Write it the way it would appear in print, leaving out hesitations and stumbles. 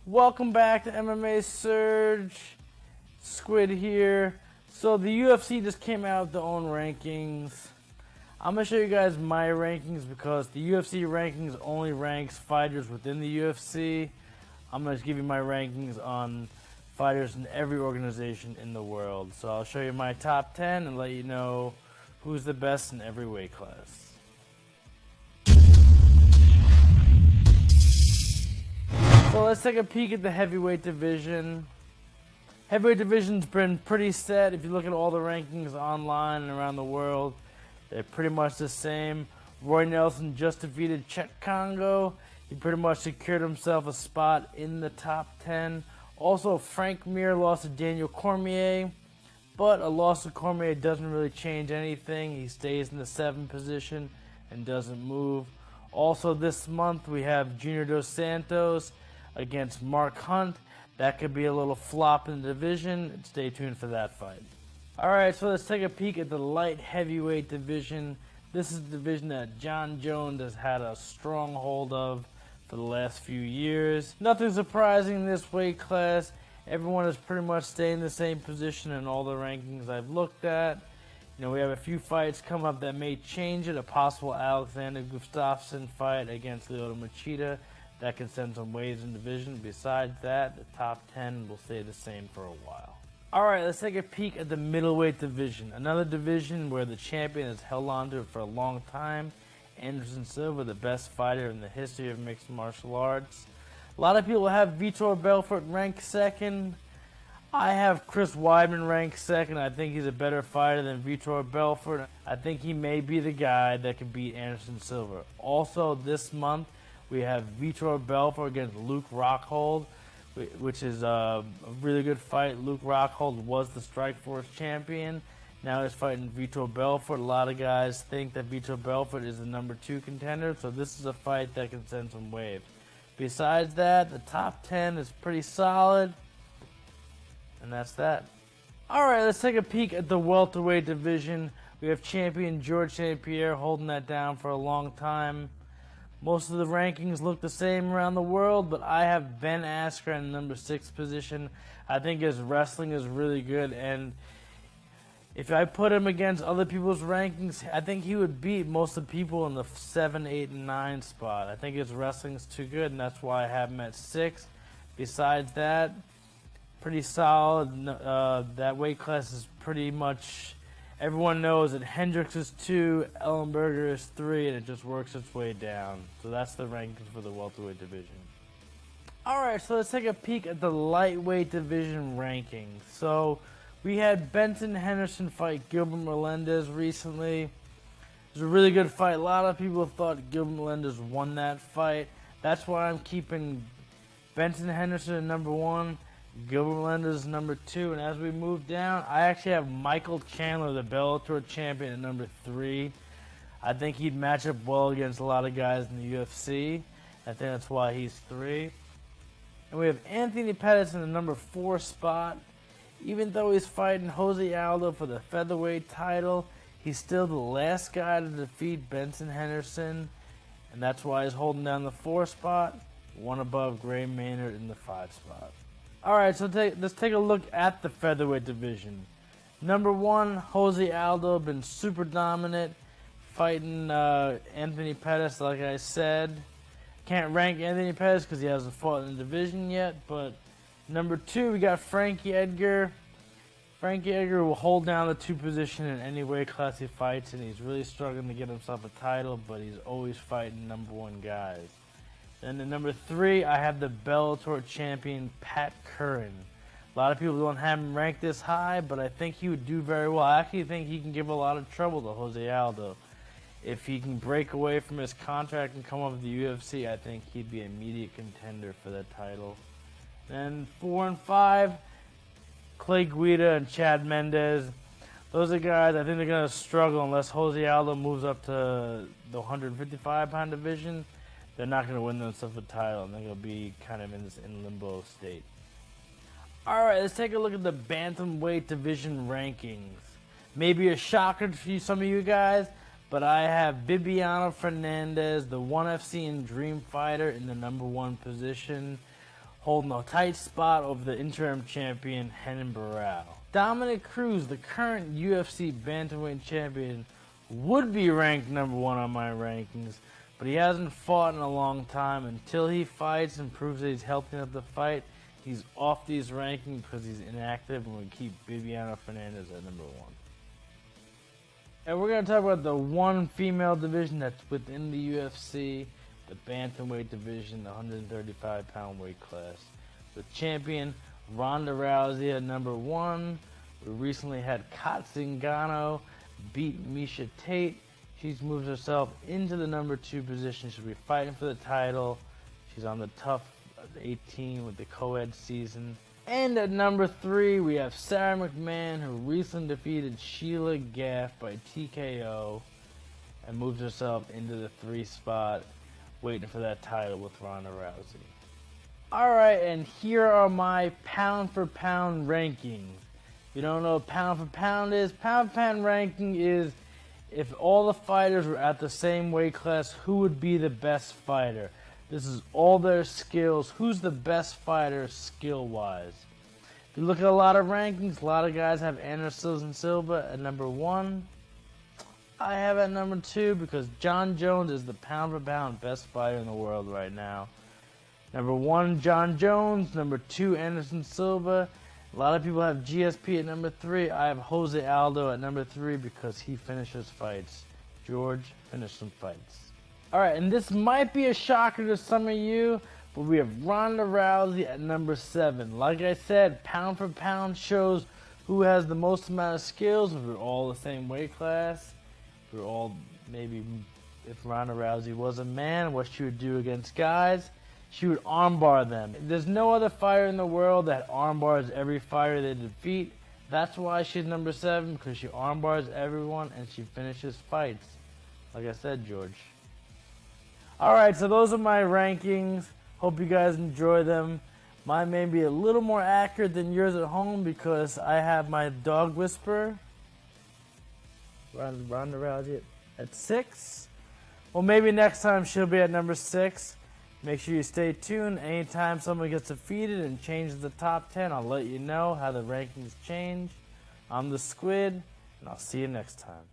Welcome back to MMA Surge. Squid here. So the UFC just came out with their own rankings. I'm going to show you guys my rankings because the UFC rankings only ranks fighters within the UFC. I'm going to give you my rankings on fighters in every organization in the world. So I'll show you my top 10 and let you know who's the best in every weight class. So let's take a peek at the heavyweight division. Heavyweight division's been pretty set. If you look at all the rankings online and around the world, they're pretty much the same. Roy Nelson just defeated Chet Congo. He pretty much secured himself a spot in the top 10. Also, Frank Mir lost to Daniel Cormier, but a loss to Cormier doesn't really change anything. He stays in the 7th position and doesn't move. Also this month we have Junior Dos Santos against Mark Hunt. That could be a little flop in the division. Stay tuned for that fight. Alright, so let's take a peek at the light heavyweight division. This is the division that John Jones has had a strong hold of for the last few years. Nothing surprising in this weight class. Everyone is pretty much staying in the same position in all the rankings I've looked at. You know, we have a few fights come up that may change it. A possible Alexander Gustafsson fight against Lyoto Machida. That can send some waves in the division. Besides that, the top 10 will stay the same for a while. Alright, let's take a peek at the middleweight division. Another division where the champion has held on to it for a long time. Anderson Silva, the best fighter in the history of mixed martial arts. A lot of people have Vitor Belfort ranked second. I have Chris Weidman ranked second. I think he's a better fighter than Vitor Belfort. I think he may be the guy that can beat Anderson Silva. Also this month, we have Vitor Belfort against Luke Rockhold, which is a really good fight. Luke Rockhold was the Strikeforce champion. Now he's fighting Vitor Belfort. A lot of guys think that Vitor Belfort is the number 2 contender, so this is a fight that can send some waves. Besides that, the top 10 is pretty solid, and that's that. Alright, let's take a peek at the welterweight division. We have champion George St. Pierre holding that down for a long time. Most of the rankings look the same around the world, but I have Ben Askren in the number 6 position. I think his wrestling is really good, and if I put him against other people's rankings, I think he would beat most of the people in the 7, 8, and 9 spot. I think his wrestling is too good, and that's why I have him at 6. Besides that, pretty solid. That weight class is pretty much... Everyone knows that Hendricks is 2, Ellenberger is 3, and it just works its way down. So that's the rankings for the welterweight division. Alright, so let's take a peek at the lightweight division rankings. So we had Benson Henderson fight Gilbert Melendez recently. It was a really good fight. A lot of people thought Gilbert Melendez won that fight. That's why I'm keeping Benson Henderson at number 1. Gilbert Melendez is number 2, and as we move down, I actually have Michael Chandler, the Bellator champion, at number 3. I think he'd match up well against a lot of guys in the UFC. I think that's why he's 3. And we have Anthony Pettis in the number 4 spot. Even though he's fighting Jose Aldo for the featherweight title, he's still the last guy to defeat Benson Henderson, and that's why he's holding down the 4 spot, one above Gray Maynard in the 5 spot. Alright, so let's take a look at the featherweight division. Number 1, Jose Aldo, been super dominant, fighting Anthony Pettis, like I said. Can't rank Anthony Pettis because he hasn't fought in the division yet, but number 2, we got Frankie Edgar. Frankie Edgar will hold down the 2 position in any weight class he fights, and he's really struggling to get himself a title, but he's always fighting number 1 guys. Then at number 3, I have the Bellator champion, Pat Curran. A lot of people don't have him ranked this high, but I think he would do very well. I actually think he can give a lot of trouble to Jose Aldo. If he can break away from his contract and come up with the UFC, I think he'd be an immediate contender for that title. Then 4 and 5, Clay Guida and Chad Mendes. Those are guys I think they're going to struggle unless Jose Aldo moves up to the 155-pound division. They're not going to win themselves a title, and they're going to be kind of in this limbo state. Alright, let's take a look at the bantamweight division rankings. Maybe a shocker to some of you guys, but I have Bibiano Fernandez, the ONE FC and Dream Fighter, in the number 1 position. holding a tight spot over the interim champion, Renan Barão. Dominic Cruz, the current UFC bantamweight champion, would be ranked number 1 on my rankings, but he hasn't fought in a long time. Until he fights and proves that he's healthy enough to fight, he's off these rankings because he's inactive, and we keep Bibiano Fernandes at number 1. And we're going to talk about the one female division that's within the UFC, the bantamweight division, the 135-pound weight class. With champion Ronda Rousey at number 1. We recently had Kat Zingano beat Miesha Tate. She's moved herself into the number 2 position. She'll be fighting for the title. She's on the TUF 18 with the co-ed season. And at number 3, we have Sarah McMahon, who recently defeated Sheila Gaff by TKO and moved herself into the 3 spot, waiting for that title with Ronda Rousey. Alright, and here are my pound for pound rankings. If you don't know what pound for pound for pound ranking is if all the fighters were at the same weight class, who would be the best fighter? This is all their skills. Who's the best fighter skill-wise? If you look at a lot of rankings, a lot of guys have Anderson Silva at number 1. I have at number 2 because John Jones is the pound-for-pound best fighter in the world right now. Number 1, John Jones. Number 2, Anderson Silva. A lot of people have GSP at number 3. I have Jose Aldo at number 3 because he finishes fights. George, finish some fights. Alright, and this might be a shocker to some of you, but we have Ronda Rousey at number 7. Like I said, pound for pound shows who has the most amount of skills. If we're all the same weight class, if we're all, maybe if Ronda Rousey was a man, what she would do against guys, she would armbar them. There's no other fighter in the world that armbars every fighter they defeat. That's why she's number 7, because she armbars everyone and she finishes fights. Like I said, George. Alright, so those are my rankings. Hope you guys enjoy them. Mine may be a little more accurate than yours at home because I have my dog whisperer, Ronda Rousey, at 6. Well, maybe next time she'll be at number 6. Make sure you stay tuned. Anytime someone gets defeated and changes the top 10, I'll let you know how the rankings change. I'm the Squid, and I'll see you next time.